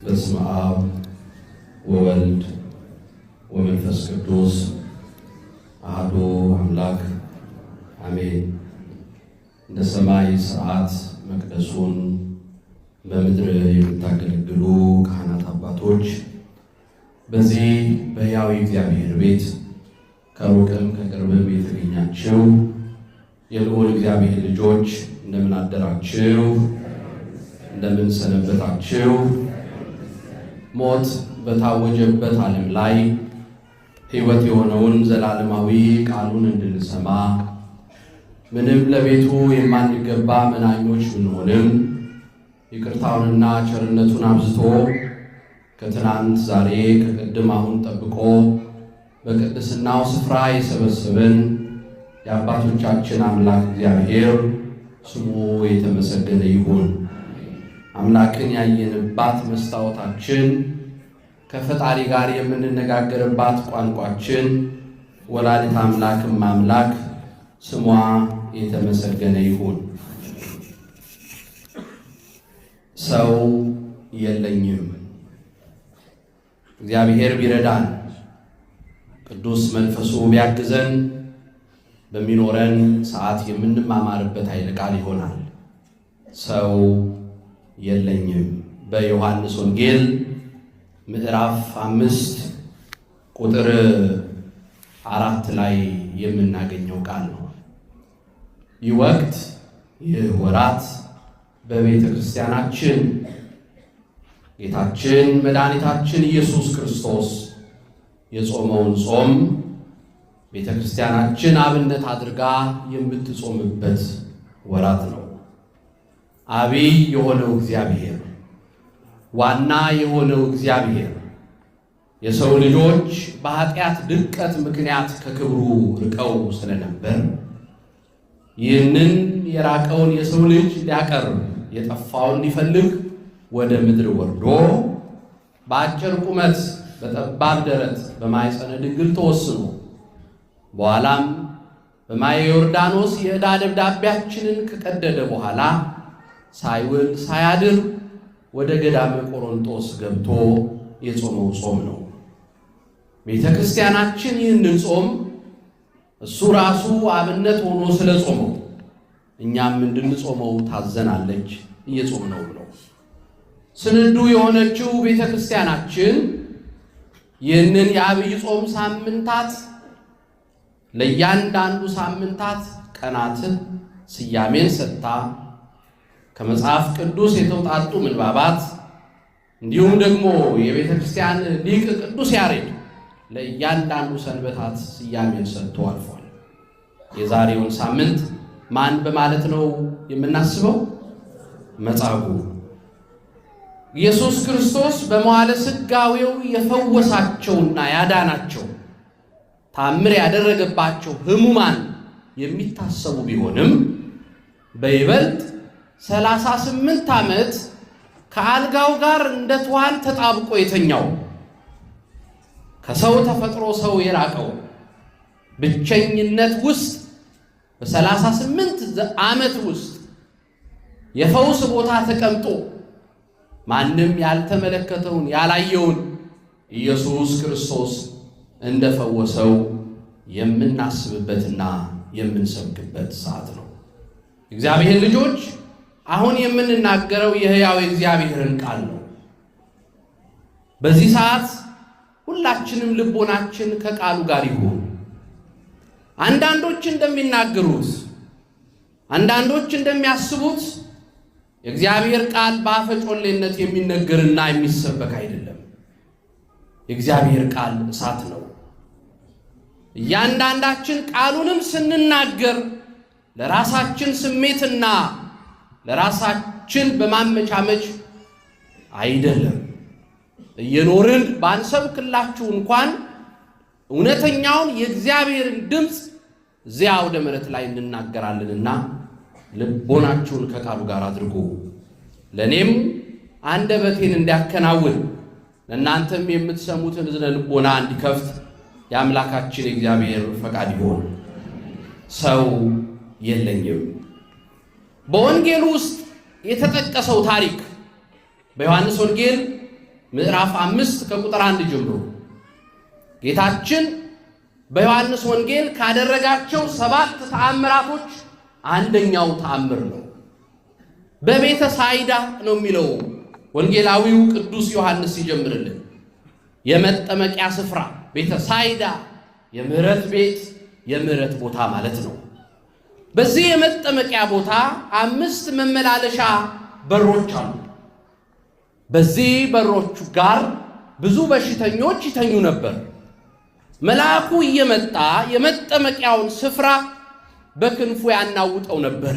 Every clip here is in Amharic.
በስመ አብ ወወልድ ወመንፈስ ቅዱስ አሐዱ አምላክ አሜን። እንደ ሰማይ ሥርዓት መቅደሱን በምድር የምታገለግሉ ካህናት አባቶች፣ በዚህ በሕያው እግዚአብሔር ቤት ከሩቅም ከቅርብም የተገኛችሁ የልዑል እግዚአብሔር ልጆች እንደምን አደራችሁ? እንደምን ሰነበታችሁ? ሞት በታወጀበት ዓለም ላይ ሕይወት የሆነውን ዘላለማዊ ቃሉን እንድንሰማ ምንም ለቤቱ የማንገባ መናኞች ብንሆንም ይቅርታውንና ቸርነቱን አብዝቶ ከትናንት ዛሬ ከቅድም አሁን ጠብቆ በቅድስናው ስፍራ የሰበሰበን የአባቶቻችን አምላክ እግዚአብሔር ስሙ የተመሰገነ ይሁን። አምላክን ያየንባት መስታወታችን፣ ከፈጣሪ ጋር የምንነጋገርባት ቋንቋችን፣ ወላዲተ አምላክም አምላክ ስሟ የተመሰገነ ይሁን። ሰው የለኝም። እግዚአብሔር ቢረዳን ቅዱስ መንፈሱ ቢያግዘን በሚኖረን ሰዓት የምንማማርበት ኃይለ ቃል ይሆናል። ሰው የለኝም በዮሐንስ ወንጌል ምዕራፍ 5 ቁጥር 4 ላይ የምናገኘው ቃል ነው። ይህ ወቅት ይህ ወራት በቤተ ክርስቲያናችን ጌታችን መድኃኒታችን ኢየሱስ ክርስቶስ የጾመውን ጾም ቤተ ክርስቲያናችን አብነት አድርጋ የምትጾምበት ወራት ነው። አብይ የሆነው እግዚአብሔር፣ ዋና የሆነው እግዚአብሔር የሰው ልጆች በኃጢአት ድቀት ምክንያት ከክብሩ ርቀው ስለነበር ይህንን የራቀውን የሰው ልጅ ሊያቀርብ የጠፋውን ሊፈልግ ወደ ምድር ወርዶ በአጭር ቁመት በጠባብ ደረት በማኅፀነ ድንግል ተወስኖ በኋላም በማየ ዮርዳኖስ የዕዳ ደብዳቤያችንን ከቀደደ በኋላ ሳይውል ሳያድር ወደ ገዳመ ቆሮንጦስ ገብቶ የጾመው ጾም ነው። ቤተ ክርስቲያናችን ይህንን ጾም እሱ ራሱ አብነት ሆኖ ስለ ጾመው እኛም እንድንጾመው ታዘናለች። እየጾም ነው ብለው ስንዱ የሆነችው ቤተ ክርስቲያናችን ይህንን የአብይ ጾም ሳምንታት ለእያንዳንዱ ሳምንታት ቀናትን ስያሜን ሰጥታ ከመጽሐፍ ቅዱስ የተውጣጡ ምንባባት እንዲሁም ደግሞ የቤተ ክርስቲያን ሊቅ ቅዱስ ያሬድ ለእያንዳንዱ ሰንበታት ስያሜን ሰጥቶ አልፏል። የዛሬውን ሳምንት ማን በማለት ነው የምናስበው? መጻጉዕ። ኢየሱስ ክርስቶስ በመዋዕለ ሥጋዌው የፈወሳቸውና ያዳናቸው ታምር ያደረገባቸው ሕሙማን የሚታሰቡ ቢሆንም በይበልጥ 38 ዓመት ከአልጋው ጋር እንደ ትኋን ተጣብቆ የተኛው ከሰው ተፈጥሮ ሰው የራቀው ብቸኝነት ውስጥ በ38 ዓመት ውስጥ የፈውስ ቦታ ተቀምጦ ማንም ያልተመለከተውን ያላየውን ኢየሱስ ክርስቶስ እንደፈወሰው የምናስብበትና የምንሰብክበት ሰዓት ነው። እግዚአብሔር ልጆች አሁን የምንናገረው የሕያው እግዚአብሔርን ቃል ነው። በዚህ ሰዓት ሁላችንም ልቦናችን ከቃሉ ጋር ይሁን። አንዳንዶች እንደሚናገሩት፣ አንዳንዶች እንደሚያስቡት የእግዚአብሔር ቃል በአፈጮሌነት የሚነገርና የሚሰበክ አይደለም። የእግዚአብሔር ቃል እሳት ነው። እያንዳንዳችን ቃሉንም ስንናገር ለራሳችን ስሜትና ለራሳችን በማመቻመች አይደለም። እየኖርን ባንሰብክላችሁ እንኳን እውነተኛውን የእግዚአብሔርን ድምፅ እዚያ ወደ መሬት ላይ እንናገራለንና ልቦናችሁን ከቃሉ ጋር አድርጉ። ለእኔም አንደበቴን እንዲያከናውን ለእናንተም የምትሰሙትን እዝነ ልቦና እንዲከፍት የአምላካችን የእግዚአብሔር ፈቃድ ይሆን። ሰው የለኝም። በወንጌል ውስጥ የተጠቀሰው ታሪክ በዮሐንስ ወንጌል ምዕራፍ 5 ከቁጥር 1 ጀምሮ ጌታችን በዮሐንስ ወንጌል ካደረጋቸው 7 ተአምራቶች አንደኛው ተአምር ነው። በቤተ ሳይዳ ነው የሚለው ወንጌላዊው ቅዱስ ዮሐንስ ሲጀምርልን። የመጠመቂያ ስፍራ ቤተ ሳይዳ የምህረት ቤት፣ የምህረት ቦታ ማለት ነው። በዚህ የመጠመቂያ ቦታ 5 መመላለሻ በሮች አሉ። በዚህ በሮቹ ጋር ብዙ በሽተኞች ይተኙ ነበር። መልአኩ እየመጣ የመጠመቂያውን ስፍራ በክንፉ ያናውጠው ነበር።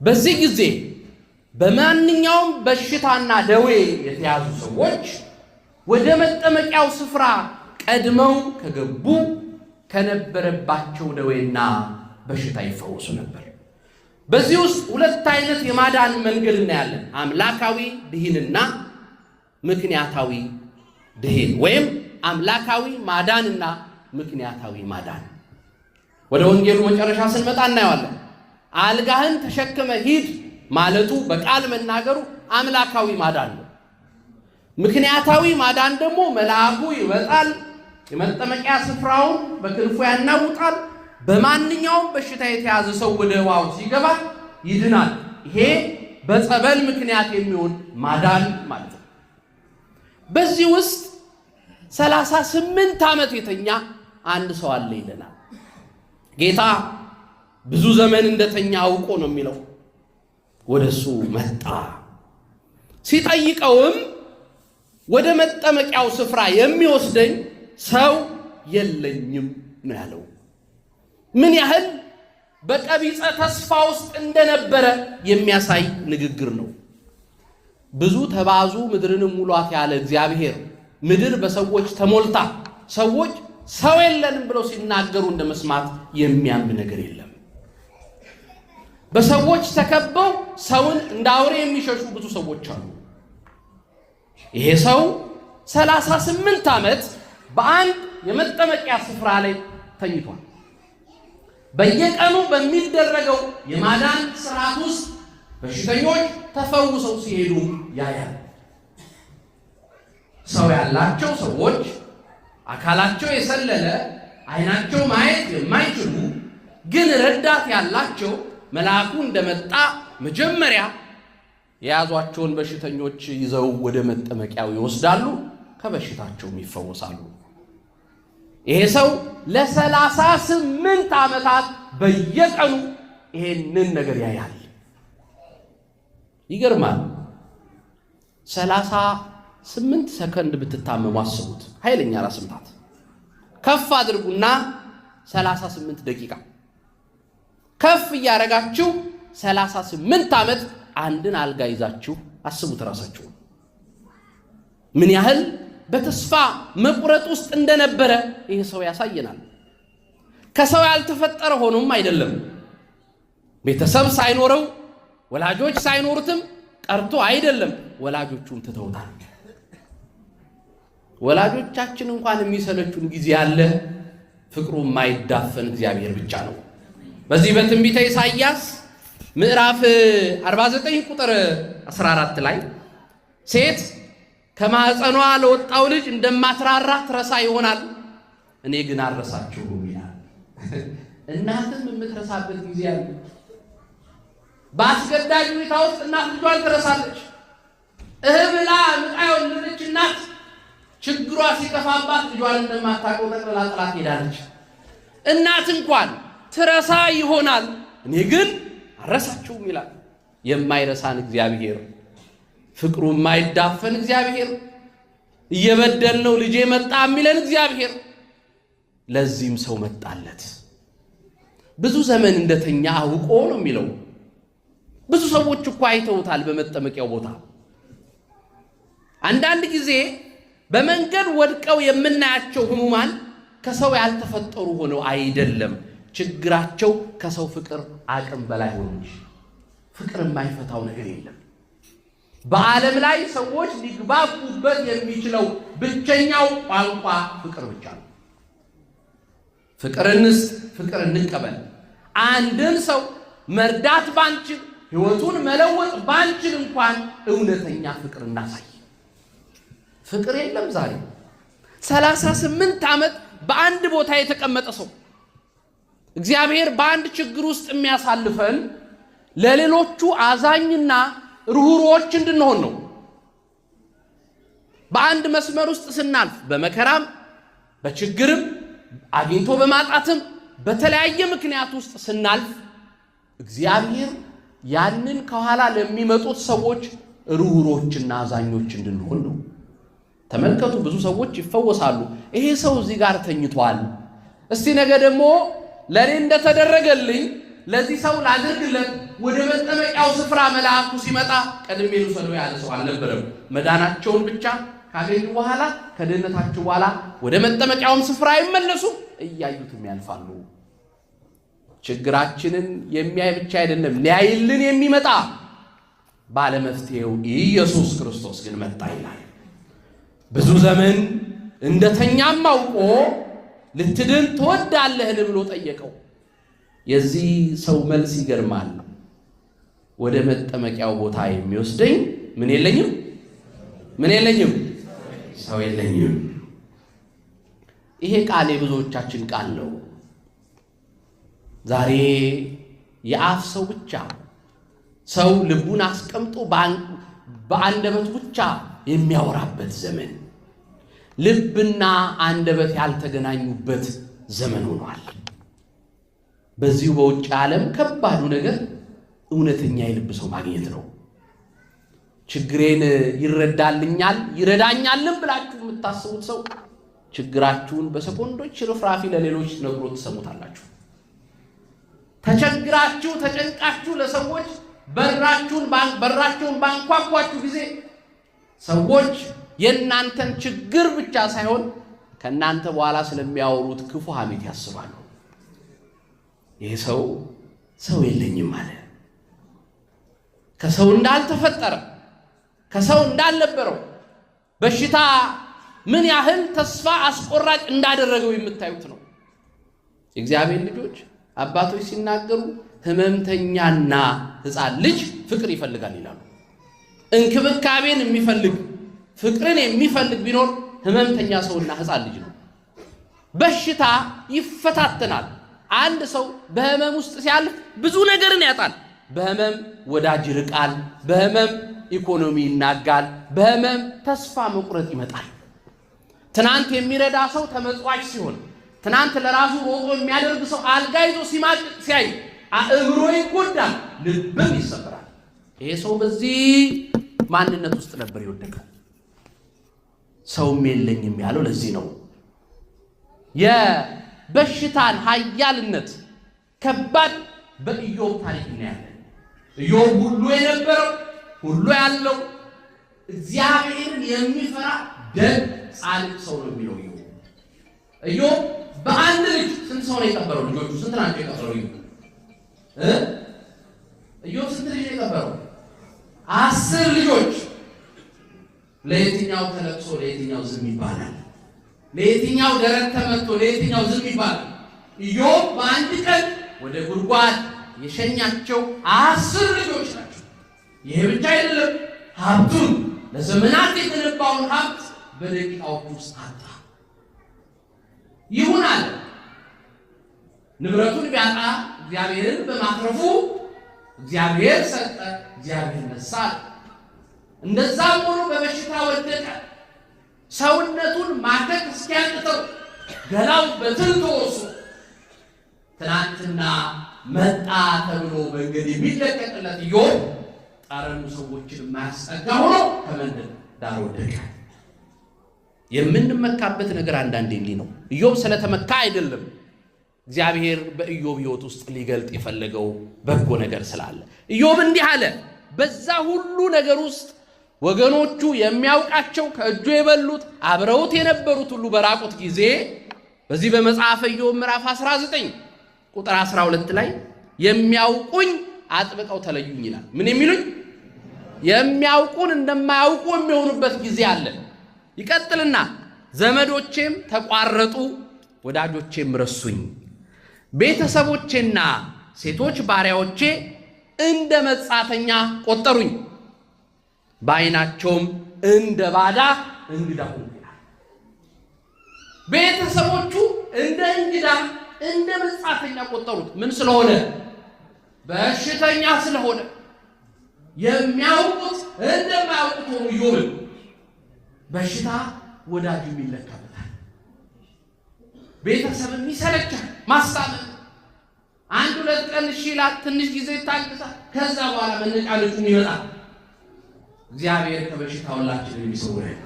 በዚህ ጊዜ በማንኛውም በሽታና ደዌ የተያዙ ሰዎች ወደ መጠመቂያው ስፍራ ቀድመው ከገቡ ከነበረባቸው ደዌና በሽታ ይፈወሱ ነበር። በዚህ ውስጥ 2 አይነት የማዳን መንገድ እናያለን። አምላካዊ ድኅንና ምክንያታዊ ድኅን ወይም አምላካዊ ማዳንና ምክንያታዊ ማዳን። ወደ ወንጌሉ መጨረሻ ስንመጣ እናየዋለን። አልጋህን ተሸክመ ሂድ ማለቱ በቃል መናገሩ አምላካዊ ማዳን ነው። ምክንያታዊ ማዳን ደግሞ መልአኩ ይመጣል፣ የመጠመቂያ ስፍራውን በክንፉ ያናውጣል። በማንኛውም በሽታ የተያዘ ሰው ወደ ውሃው ሲገባ ይድናል። ይሄ በጸበል ምክንያት የሚሆን ማዳን ማለት ነው። በዚህ ውስጥ 38 ዓመት የተኛ አንድ ሰው አለ ይለናል። ጌታ ብዙ ዘመን እንደተኛ አውቆ ነው የሚለው። ወደሱ መጣ። ሲጠይቀውም ወደ መጠመቂያው ስፍራ የሚወስደኝ ሰው የለኝም ነው ያለው። ምን ያህል በቀቢጸ ተስፋ ውስጥ እንደነበረ የሚያሳይ ንግግር ነው። ብዙ ተባዙ ምድርንም ሙሏት ያለ እግዚአብሔር ምድር በሰዎች ተሞልታ ሰዎች ሰው የለንም ብለው ሲናገሩ እንደመስማት የሚያምን ነገር የለም። በሰዎች ተከበው ሰውን እንደ አውሬ የሚሸሹ ብዙ ሰዎች አሉ። ይሄ ሰው 38 ዓመት በአንድ የመጠመቂያ ስፍራ ላይ ተኝቷል። በየቀኑ በሚደረገው የማዳን ስርዓት ውስጥ በሽተኞች ተፈውሰው ሲሄዱ ያያል። ሰው ያላቸው ሰዎች አካላቸው የሰለለ አይናቸው ማየት የማይችሉ ግን ረዳት ያላቸው መልአኩ እንደመጣ መጀመሪያ የያዟቸውን በሽተኞች ይዘው ወደ መጠመቂያው ይወስዳሉ፣ ከበሽታቸውም ይፈወሳሉ። ይሄ ሰው ለ38 ዓመታት በየቀኑ ይሄንን ነገር ያያል። ይገርማል። 38 ሰከንድ ብትታመሙ አስቡት። ኃይለኛ ራስ ምታት ከፍ አድርጉና 38 ደቂቃ ከፍ እያረጋችሁ 38 ዓመት አንድን አልጋ ይዛችሁ አስቡት ራሳችሁ። ምን ያህል በተስፋ መቁረጥ ውስጥ እንደነበረ ይህ ሰው ያሳየናል። ከሰው ያልተፈጠረ ሆኖም አይደለም። ቤተሰብ ሳይኖረው ወላጆች ሳይኖሩትም ቀርቶ አይደለም። ወላጆቹም ትተውታል። ወላጆቻችን እንኳን የሚሰለቹን ጊዜ አለ። ፍቅሩ የማይዳፈን እግዚአብሔር ብቻ ነው። በዚህ በትንቢተ ኢሳይያስ ምዕራፍ 49 ቁጥር 14 ላይ ሴት ከማህፀኗ ለወጣው ልጅ እንደማትራራ ትረሳ ይሆናል፣ እኔ ግን አልረሳችሁም ይላል። እናትም የምትረሳበት ጊዜ አለ። በአስገዳጅ ሁኔታ ውስጥ እናት ልጇን ትረሳለች። ብላ ምጣ የወለደች እናት ችግሯ ሲከፋባት ልጇን እንደማታውቀው ጠቅልላ ጥላት ሄዳለች። እናት እንኳን ትረሳ ይሆናል፣ እኔ ግን አልረሳችሁም ይላል። የማይረሳን እግዚአብሔር፣ ፍቅሩ የማይዳፈን እግዚአብሔር፣ እየበደልነው ልጄ መጣ የሚለን እግዚአብሔር ለዚህም ሰው መጣለት። ብዙ ዘመን እንደተኛ አውቆ ነው የሚለው። ብዙ ሰዎች እኮ አይተውታል በመጠመቂያው ቦታ። አንዳንድ ጊዜ በመንገድ ወድቀው የምናያቸው ህሙማን ከሰው ያልተፈጠሩ ሆነው አይደለም፣ ችግራቸው ከሰው ፍቅር አቅም በላይ ሆኖ እንጂ ፍቅር የማይፈታው ነገር የለም። በዓለም ላይ ሰዎች ሊግባቡበት የሚችለው ብቸኛው ቋንቋ ፍቅር ብቻ ነው። ፍቅር እንስጥ፣ ፍቅር እንቀበል። አንድን ሰው መርዳት ባንችል፣ ህይወቱን መለወጥ ባንችል እንኳን እውነተኛ ፍቅር እናሳይ። ፍቅር የለም ዛሬ 38 ዓመት በአንድ ቦታ የተቀመጠ ሰው እግዚአብሔር በአንድ ችግር ውስጥ የሚያሳልፈን ለሌሎቹ አዛኝና ርኅሩኆች እንድንሆን ነው። በአንድ መስመር ውስጥ ስናልፍ በመከራም በችግርም አግኝቶ በማጣትም በተለያየ ምክንያት ውስጥ ስናልፍ እግዚአብሔር ያንን ከኋላ ለሚመጡት ሰዎች ርኅሩኆችና አዛኞች እንድንሆን ነው። ተመልከቱ፣ ብዙ ሰዎች ይፈወሳሉ። ይሄ ሰው እዚህ ጋር ተኝቷል፣ እስቲ ነገ ደግሞ ለኔ እንደተደረገልኝ ለዚህ ሰው ላድርግለት፣ ወደ መጠመቂያው ስፍራ መልአኩ ሲመጣ ቀድሜ ልውሰደው ያለ ሰው አልነበረም። መዳናቸውን ብቻ ካገኙ በኋላ ከድህነታቸው በኋላ ወደ መጠመቂያውም ስፍራ ይመለሱ፣ እያዩትም ያልፋሉ። ችግራችንን የሚያይ ብቻ አይደለም ሊያይልን የሚመጣ ባለመፍትሄው ኢየሱስ ክርስቶስ ግን መጣ ይላል። ብዙ ዘመን እንደተኛም አውቆ ልትድን ትወዳለህን ብሎ ጠየቀው። የዚህ ሰው መልስ ይገርማል። ወደ መጠመቂያው ቦታ የሚወስደኝ ምን የለኝም ሰው የለኝም። ይሄ ቃል የብዙዎቻችን ቃል ነው። ዛሬ የአፍ ሰው ብቻ ሰው ልቡን አስቀምጦ በአንደበት ብቻ የሚያወራበት ዘመን፣ ልብና አንደበት ያልተገናኙበት ዘመን ሆኗል። በዚሁ በውጭ ዓለም ከባዱ ነገር እውነተኛ የልብ ሰው ማግኘት ነው። ችግሬን ይረዳልኛል ይረዳኛልም ብላችሁ የምታስቡት ሰው ችግራችሁን በሰኮንዶች ርፍራፊ ለሌሎች ነግሮ ትሰሙታላችሁ። ተቸግራችሁ ተጨንቃችሁ ለሰዎች በራችሁን ባንኳኳችሁ ጊዜ ሰዎች የእናንተን ችግር ብቻ ሳይሆን ከእናንተ በኋላ ስለሚያወሩት ክፉ ሐሜት ያስባሉ። ይህ ሰው የለኝም አለ። ከሰው እንዳልተፈጠረ ከሰው እንዳልነበረው በሽታ ምን ያህል ተስፋ አስቆራጭ እንዳደረገው የምታዩት ነው። የእግዚአብሔር ልጆች አባቶች ሲናገሩ ህመምተኛና ሕፃን ልጅ ፍቅር ይፈልጋል ይላሉ። እንክብካቤን የሚፈልግ ፍቅርን የሚፈልግ ቢኖር ህመምተኛ ሰውና ሕፃን ልጅ ነው። በሽታ ይፈታተናል። አንድ ሰው በህመም ውስጥ ሲያልፍ ብዙ ነገርን ያጣል። በህመም ወዳጅ ይርቃል፣ በህመም ኢኮኖሚ ይናጋል፣ በህመም ተስፋ መቁረጥ ይመጣል። ትናንት የሚረዳ ሰው ተመጽዋች ሲሆን፣ ትናንት ለራሱ ሮጦ የሚያደርግ ሰው አልጋ ይዞ ሲማቅቅ ሲያይ አእምሮ ይጎዳል፣ ልብም ይሰበራል። ይሄ ሰው በዚህ ማንነት ውስጥ ነበር የወደቀው። ሰውም የለኝም ያለው ለዚህ ነው። የበሽታን ኃያልነት ከባድ በኢዮብ ታሪክ እናያለን። ኢዮብ ሁሉ የነበረው ሁሉ ያለው እግዚአብሔርን የሚፈራ ደግ ጻድቅ ሰው ነው የሚለው ኢዮብ በአንድ ልጅ ስንት ሰው ነው የቀበረው? ልጆቹ ስንት ናቸው የቀበረው? ኢዮብ ስንት ልጅ ነው የቀበረው? 10 ልጆች። ለየትኛው ተለቅሶ ለየትኛው ዝም ይባላል? ለየትኛው ደረት ተመቶ ለየትኛው ዝም ይባላል? ኢዮብ በአንድ ቀን ወደ ጉድጓድ የሸኛቸው 10 ልጆች ናቸው። ይሄ ብቻ አይደለም፣ ሀብቱን ለዘመናት የተነባውን ሀብት በደቂቃዎች ውስጥ አጣ። ይሁን አለ። ንብረቱን ቢያጣ እግዚአብሔርን በማትረፉ እግዚአብሔር ሰጠ፣ እግዚአብሔር ነሳ። እንደዛም ሆኖ በበሽታ ወደቀ። ሰውነቱን ማከክ እስኪያቅተው ገላው በትል ተወርሶ ትናንትና መጣ ተብሎ መንገድ የሚለቀቅለት ኢዮብ ጠረኑ ሰዎችን የማያስጠጋ ሆኖ ከመንገድ ዳር ወደቀ። የምንመካበት ነገር አንዳንዴ እንዲህ ነው። ኢዮብ ስለተመካ አይደለም እግዚአብሔር በኢዮብ ሕይወት ውስጥ ሊገልጥ የፈለገው በጎ ነገር ስላለ። ኢዮብ እንዲህ አለ። በዛ ሁሉ ነገር ውስጥ ወገኖቹ የሚያውቃቸው ከእጁ የበሉት አብረውት የነበሩት ሁሉ በራቁት ጊዜ በዚህ በመጽሐፈ ኢዮብ ምዕራፍ 19 ቁጥር 12 ላይ የሚያውቁኝ አጥብቀው ተለዩኝ ይላል። ምን የሚሉኝ? የሚያውቁን እንደማያውቁ የሚሆኑበት ጊዜ አለ። ይቀጥልና ዘመዶቼም ተቋረጡ፣ ወዳጆቼም ረሱኝ፣ ቤተሰቦቼና ሴቶች ባሪያዎቼ እንደ መጻተኛ ቆጠሩኝ፣ በዓይናቸውም እንደ ባዳ እንግዳ ሆንኩ ይላል። ቤተሰቦቹ እንደ እንግዳ እንደ መጻተኛ ቆጠሩት። ምን ስለሆነ? በሽተኛ ስለሆነ። የሚያውቁት እንደማያውቁት ሆኑ። ኢዮብን በሽታ ወዳጁ ይለካበታል። ቤተሰብም ይሰለቻል ማስታመም። አንድ ሁለት ቀን እሺ ይላል፣ ትንሽ ጊዜ ይታገሳል። ከዛ በኋላ መነጫነጩም ይመጣል። እግዚአብሔር ከበሽታ ሁላችንን የሚሰውረን፣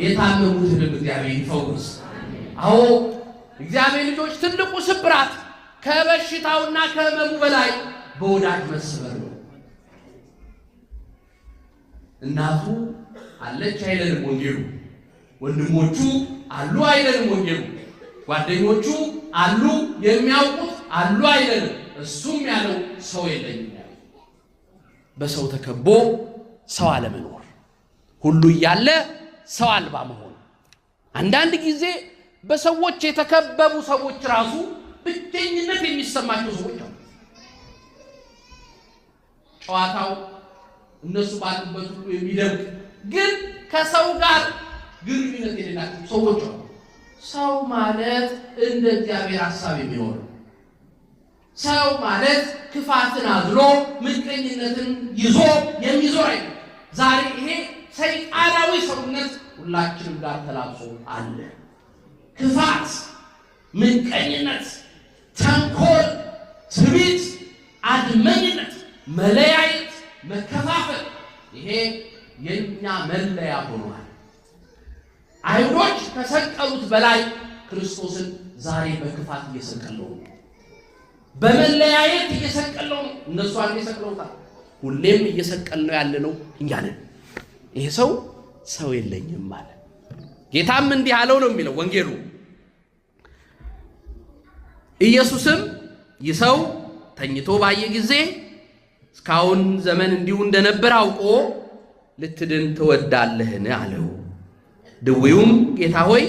የታመሙትንም እግዚአብሔር ይፈውስ። አዎ እግዚአብሔር ልጆች ትልቁ ስብራት ከበሽታውና ከህመሙ በላይ በወዳጅ መሰበር ነው። እናቱ አለች አይደለም ወንጌሉ፣ ወንድሞቹ አሉ አይደለም ወንጌሉ፣ ጓደኞቹ አሉ የሚያውቁት አሉ አይደለም። እሱም ያለው ሰው የለኝም ያለው በሰው ተከቦ ሰው አለመኖር፣ ሁሉ እያለ ሰው አልባ መሆን። አንዳንድ ጊዜ በሰዎች የተከበቡ ሰዎች ራሱ ብቸኝነት የሚሰማቸው ሰዎች አሉ። ጨዋታው እነሱ ባሉበት ሁሉ የሚደምቅ ግን ከሰው ጋር ግንኙነት የሌላቸው ሰዎች አሉ። ሰው ማለት እንደ እግዚአብሔር ሐሳብ የሚኖር ሰው ማለት ክፋትን አዝሎ ምቀኝነትን ይዞ የሚዞር አይደለም። ዛሬ ይሄ ሰይጣናዊ ሰውነት ሁላችንም ጋር ተላብሶ አለ። ክፋት፣ ምቀኝነት፣ ተንኮል፣ ትዕቢት፣ አድመኝነት፣ መለያየት፣ መከፋፈል ይሄ የኛ መለያ ሆኗል። አይሁዶች ከሰቀሉት በላይ ክርስቶስን ዛሬ በክፋት እየሰቀለው ነው። በመለያየት እየሰቀለው ነው። እነሱ አንዴ ሰቅለውታል። ሁሌም እየሰቀልነው ያለነው እኛ ነን። ይሄ ሰው የለኝም ማለት ጌታም እንዲህ አለው ነው የሚለው ወንጌሉ። ኢየሱስም ይህ ሰው ተኝቶ ባየ ጊዜ እስካሁን ዘመን እንዲሁ እንደነበር አውቆ ልትድን ትወዳለህን አለው። ድውዩም ጌታ ሆይ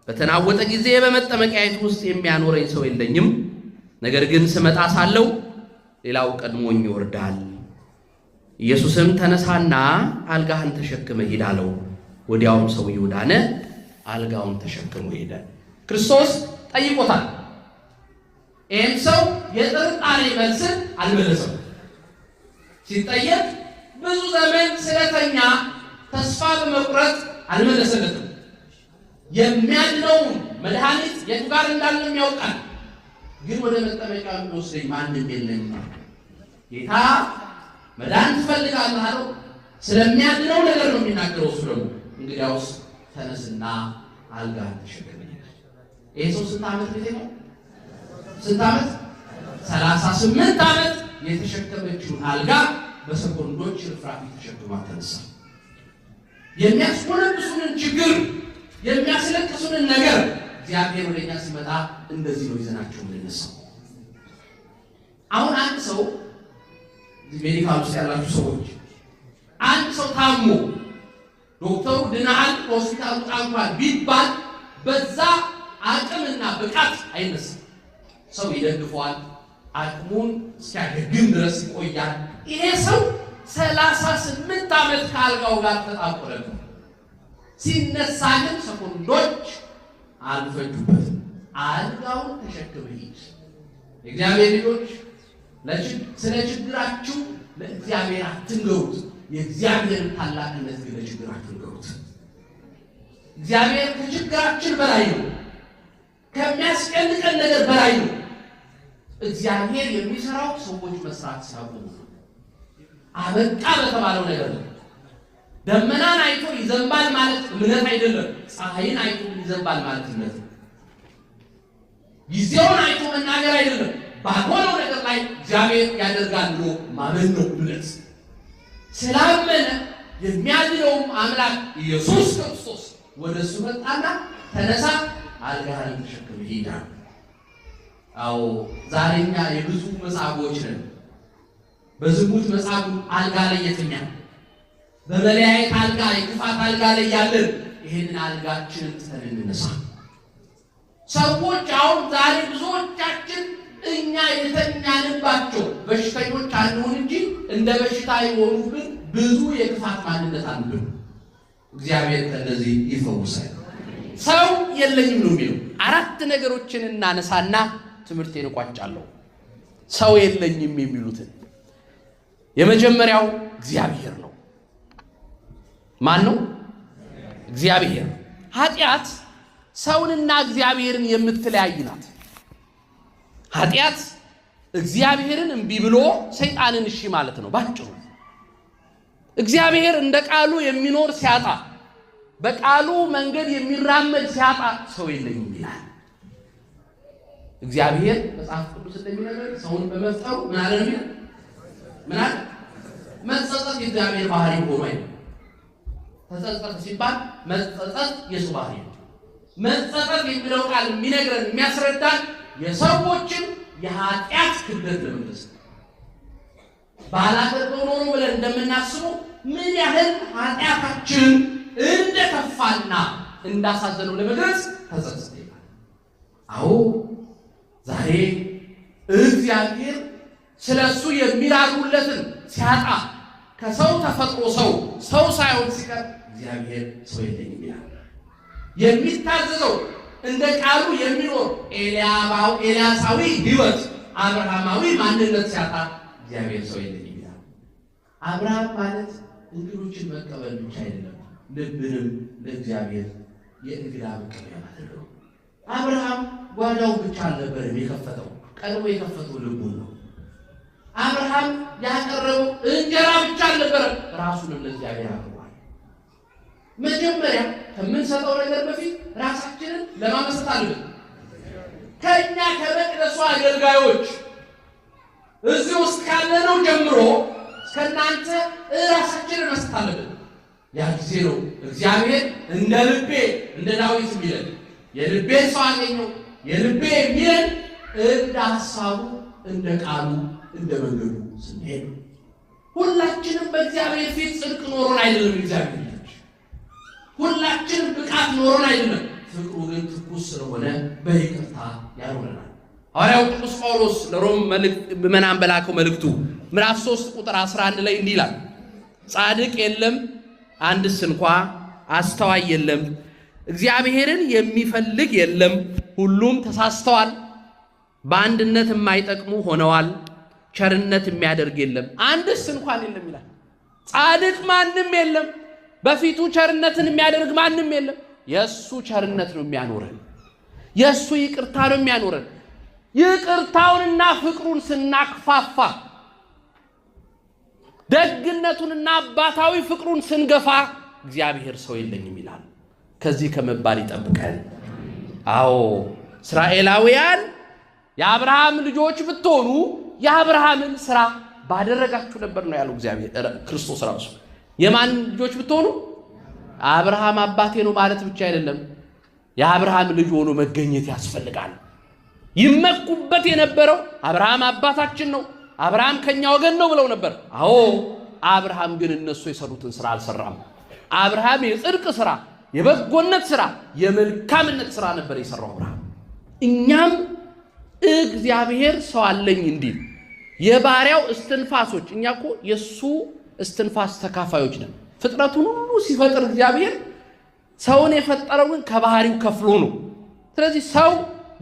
በተናወጠ ጊዜ በመጠመቂያይቱ ውስጥ የሚያኖረኝ ሰው የለኝም፣ ነገር ግን ስመጣ ሳለው ሌላው ቀድሞኝ ይወርዳል። ኢየሱስም ተነሳና አልጋህን ተሸክመ ሂድ አለው። ወዲያውም ሰውየው ዳነ፣ አልጋውን ተሸክሞ ሄደ። ክርስቶስ ጠይቆታል። ይህም ሰው የጥርጣሬ መልስን አልመለሰም። ሲጠየቅ ብዙ ዘመን ስለተኛ ተስፋ በመቁረጥ አልመለሰለትም። የሚያድነውን መድኃኒት የቱ ጋር እንዳለም ያውቃል። ግን ወደ መጠመቂያ የሚወስደኝ ማንም የለም። ጌታ መዳን ትፈልጋለህ አለው። ስለሚያድነው ነገር ነው የሚናገረው። እሱ ደግሞ እንግዲያውስ ተነስና አልጋህን ተሸከም። ይሄ ሰው ስንት ዓመት ጊዜ ነው? ስንት ዓመት? 38 ዓመት የተሸከመችውን አልጋ በሰኮንዶች ርፍራፊ ተሸክማ ተነሳ። የሚያስቆለብሱንን ችግር የሚያስለቅሱንን ነገር እግዚአብሔር ወደኛ ሲመጣ እንደዚህ ነው ይዘናቸው የምንነሳው። አሁን አንድ ሰው ሜዲካል ውስጥ ያላችሁ ሰዎች አንድ ሰው ታሞ ዶክተሩ ድናሃል ሆስፒታል ውጣ እንኳን ቢባል በዛ አቅምና ብቃት አይነሳም። ሰው ይደግፈዋል፣ አቅሙን እስኪያገግም ድረስ ይቆያል። ይሄ ሰው 38 ዓመት ከአልጋው ጋር ተጣበቀ። ሲነሳ ግን ሰኮንዶች አልፈጁበትም። አልጋውን ተሸክመ ሂድ። የእግዚአብሔር ልጆች ስለ ችግራችሁ ለእግዚአብሔር አትንገሩት። የእግዚአብሔርን ታላቅነት ግን ለችግራችሁ ንገሩት። እግዚአብሔር ከችግራችን በላይ ነው። ከሚያስጨንቀን ነገር በላይ ነው። እግዚአብሔር የሚሰራው ሰዎች መስራት ሲያቆሙ ነው። አበቃ በተባለው ነገር ነው። ደመናን አይቶ ይዘንባል ማለት እምነት አይደለም። ፀሐይን አይቶ ይዘንባል ማለት እምነት ነው። ጊዜውን አይቶ መናገር አይደለም። ባልሆነው ነገር ላይ እግዚአብሔር ያደርጋል ብሎ ማመን ነው እምነት። ስላመነ የሚያድነውም አምላክ ኢየሱስ ክርስቶስ ወደ እሱ መጣና ተነሳ አልጋህን ተሸክመ ሂድ። አዎ ዛሬኛ የብዙ መጻጎች ነን። በዝሙት መጻጉ አልጋ ላይ የተኛ፣ በመለያየት አልጋ፣ የክፋት አልጋ ላይ ያለን ይሄንን አልጋችንን ትተን እንነሳ። ሰዎች አሁን ዛሬ ብዙዎቻችን እኛ የተኛንባቸው በሽተኞች አንሆን እንጂ እንደ በሽታ የሆኑብን ብዙ የክፋት ማንነት አሉብን። እግዚአብሔር ከነዚህ ይፈውሳል። ሰው የለኝም ነው የሚለው። አራት ነገሮችን እናነሳና ትምህርቴን እቋጫለሁ። ሰው የለኝም የሚሉትን የመጀመሪያው እግዚአብሔር ነው። ማን ነው? እግዚአብሔር። ኃጢአት ሰውንና እግዚአብሔርን የምትለያይ ናት። ኃጢአት እግዚአብሔርን እምቢ ብሎ ሰይጣንን እሺ ማለት ነው ባጭሩ። እግዚአብሔር እንደ ቃሉ የሚኖር ሲያጣ፣ በቃሉ መንገድ የሚራመድ ሲያጣ ሰው የለኝም ይላል። እግዚአብሔር መጽሐፍ ቅዱስ እንደሚነግረን ሰውን በመፍጠሩ ምን አለ? ምን አለ? መጸጸት የእግዚአብሔር ባህሪ ሆኖ አይደል? ተጸጸት ሲባል መጸጸት የሰው ባህሪ ነው። መጸጸት የሚለው ቃል የሚነግረን የሚያስረዳን የሰዎችን የኃጢአት ክብደት ለመግለጽ ባላደረገው ኖሮ ብለን እንደምናስበው ምን ያህል ኃጢአታችን እንደከፋና እንዳሳዘነው ለመግለጽ ተጸጸተ ይላል። አዎ ዛሬ እግዚአብሔር ስለሱ የሚራሩለትን ሲያጣ ከሰው ተፈጥሮ ሰው ሳይሆን ሲቀር እግዚአብሔር ሰው የለኝም ይላል። የሚታዘዘው እንደ ቃሉ የሚኖር ኤልያሳዊ ሕይወት አብርሃማዊ ማንነት ሲያጣ እግዚአብሔር ሰው የለኝም ይላል። አብርሃም ማለት እንግዶችን መቀበል ብቻ አይደለም፣ ልብንም ለእግዚአብሔር የእንግዳ መቀበያ ማለት ነው። አብርሃም ጓዳው ብቻ አልነበረም የከፈተው፣ ቀድሞ የከፈተው ልቡን ነው። አብርሃም ያቀረበው እንጀራ ብቻ አልነበረም፣ ራሱንም ለእግዚአብሔር አቅርቧል። መጀመሪያ ከምንሰጠው ነገር በፊት ራሳችንን ለማመስጠት አለብን። ከኛ ከመቅደሱ አገልጋዮች እዚህ ውስጥ ካለነው ጀምሮ እስከናንተ ራሳችንን መስጠት አለብን። ያ ጊዜ ነው እግዚአብሔር እንደ ልቤ እንደ ዳዊት የሚለን የልቤን ሰው አገኘው የልቤ የሚለን እንደ ሐሳቡ እንደ ቃሉ እንደ መንገዱ ስንሄድ። ሁላችንም በእግዚአብሔር ፊት ጽድቅ ኖሮን አይደለም እግዚአብሔር ልጅ፣ ሁላችንም ብቃት ኖሮን አይደለም። ፍቅሩ ግን ትኩስ ስለሆነ በይቅርታ ያኖረናል። ሐዋርያው ቅዱስ ጳውሎስ ለሮም ምዕመናን በላከው መልእክቱ ምዕራፍ 3 ቁጥር 11 ላይ እንዲህ ይላል፣ ጻድቅ የለም አንድስ እንኳ፣ አስተዋይ የለም፣ እግዚአብሔርን የሚፈልግ የለም፣ ሁሉም ተሳስተዋል፣ በአንድነት የማይጠቅሙ ሆነዋል፣ ቸርነት የሚያደርግ የለም፣ አንድስ እንኳን የለም ይላል። ጻድቅ ማንም የለም፣ በፊቱ ቸርነትን የሚያደርግ ማንም የለም። የእሱ ቸርነት ነው የሚያኖረን፣ የእሱ ይቅርታ ነው የሚያኖረን። ይቅርታውንና ፍቅሩን ስናክፋፋ፣ ደግነቱንና አባታዊ ፍቅሩን ስንገፋ እግዚአብሔር ሰው የለኝም ይላል። ከዚህ ከመባል ይጠብቀን። አዎ እስራኤላውያን የአብርሃም ልጆች ብትሆኑ የአብርሃምን ስራ ባደረጋችሁ ነበር ነው ያለው እግዚአብሔር ክርስቶስ ራሱ። የማን ልጆች ብትሆኑ? አብርሃም አባቴ ነው ማለት ብቻ አይደለም፣ የአብርሃም ልጅ ሆኖ መገኘት ያስፈልጋል። ይመኩበት የነበረው አብርሃም አባታችን ነው፣ አብርሃም ከኛ ወገን ነው ብለው ነበር። አዎ አብርሃም ግን እነሱ የሰሩትን ስራ አልሰራም። አብርሃም የጽድቅ ስራ፣ የበጎነት ስራ፣ የመልካምነት ስራ ነበር የሰራው አብርሃም። እኛም እግዚአብሔር ሰው አለኝ እንዲል የባሪያው እስትንፋሶች፣ እኛ እኮ የሱ እስትንፋስ ተካፋዮች ነን። ፍጥረቱን ሁሉ ሲፈጥር እግዚአብሔር ሰውን የፈጠረው ግን ከባህሪው ከፍሎ ነው። ስለዚህ ሰው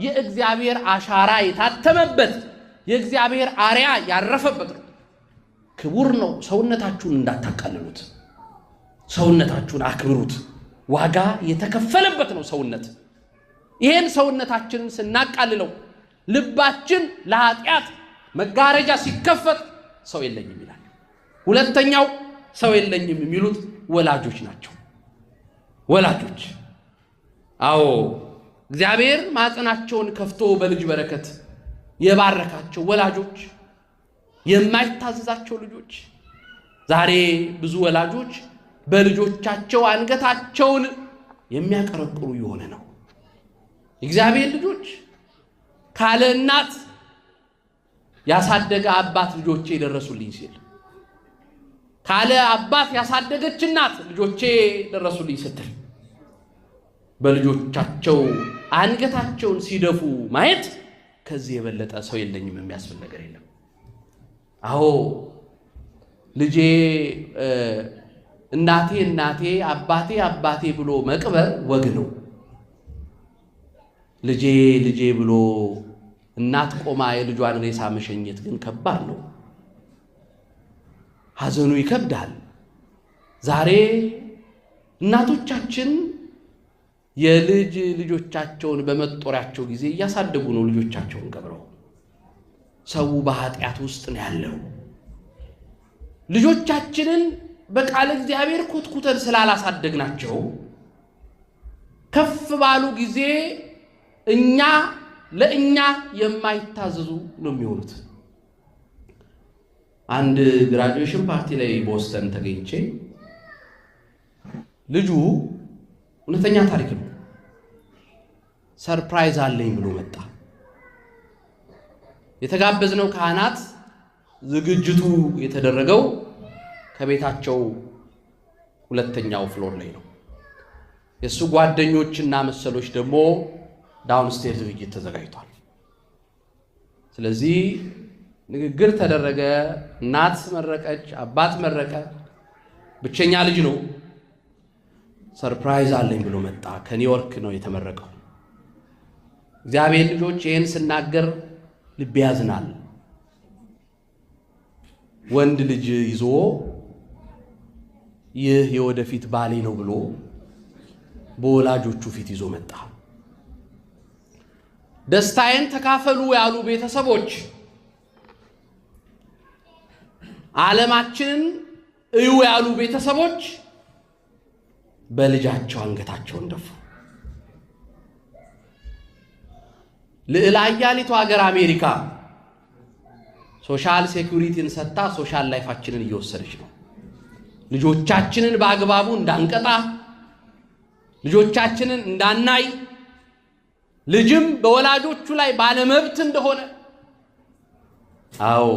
የእግዚአብሔር አሻራ የታተመበት የእግዚአብሔር አርያ ያረፈበት ነው። ክቡር ነው። ሰውነታችሁን እንዳታቃልሉት፣ ሰውነታችሁን አክብሩት። ዋጋ የተከፈለበት ነው ሰውነት። ይሄን ሰውነታችንን ስናቃልለው ልባችን ለኃጢአት መጋረጃ ሲከፈት ሰው የለኝም ይላል። ሁለተኛው ሰው የለኝም የሚሉት ወላጆች ናቸው። ወላጆች፣ አዎ እግዚአብሔር ማዕፀናቸውን ከፍቶ በልጅ በረከት የባረካቸው ወላጆች፣ የማይታዘዛቸው ልጆች። ዛሬ ብዙ ወላጆች በልጆቻቸው አንገታቸውን የሚያቀረቅሩ የሆነ ነው። እግዚአብሔር ልጆች ካለ እናት ያሳደገ አባት ልጆቼ ደረሱልኝ ሲል፣ ካለ አባት ያሳደገች እናት ልጆቼ ደረሱልኝ ስትል፣ በልጆቻቸው አንገታቸውን ሲደፉ ማየት ከዚህ የበለጠ ሰው የለኝም የሚያስብል ነገር የለም። አዎ ልጄ እናቴ እናቴ አባቴ አባቴ ብሎ መቅበር ወግ ነው። ልጄ ልጄ ብሎ እናት ቆማ የልጇን ሬሳ መሸኘት ግን ከባድ ነው። ሐዘኑ ይከብዳል። ዛሬ እናቶቻችን የልጅ ልጆቻቸውን በመጦሪያቸው ጊዜ እያሳደጉ ነው ልጆቻቸውን ቀብረው። ሰው በኃጢአት ውስጥ ነው ያለው። ልጆቻችንን በቃለ እግዚአብሔር ኮትኩተን ስላላሳደግናቸው ከፍ ባሉ ጊዜ ለእኛ የማይታዘዙ ነው የሚሆኑት። አንድ ግራጁዌሽን ፓርቲ ላይ ቦስተን ተገኝቼ ልጁ እውነተኛ ታሪክ ነው ሰርፕራይዝ አለኝ ብሎ መጣ። የተጋበዝነው ካህናት ዝግጅቱ የተደረገው ከቤታቸው ሁለተኛው ፍሎር ላይ ነው። የሱ ጓደኞችና መሰሎች ደግሞ ዳውንስቴር ዝግጅት ተዘጋጅቷል። ስለዚህ ንግግር ተደረገ። እናት መረቀች፣ አባት መረቀ። ብቸኛ ልጅ ነው። ሰርፕራይዝ አለኝ ብሎ መጣ። ከኒውዮርክ ነው የተመረቀው። እግዚአብሔር ልጆች ይህን ስናገር ልብ ያዝናል። ወንድ ልጅ ይዞ ይህ የወደፊት ባሌ ነው ብሎ በወላጆቹ ፊት ይዞ መጣ። ደስታዬን ተካፈሉ ያሉ ቤተሰቦች ዓለማችንን እዩ ያሉ ቤተሰቦች በልጃቸው አንገታቸውን ደፉ። ልዕለ ኃያሊቱ ሀገር አሜሪካ ሶሻል ሴኩሪቲን ሰጥታ ሶሻል ላይፋችንን እየወሰደች ነው። ልጆቻችንን በአግባቡ እንዳንቀጣ፣ ልጆቻችንን እንዳናይ፣ ልጅም በወላጆቹ ላይ ባለመብት እንደሆነ። አዎ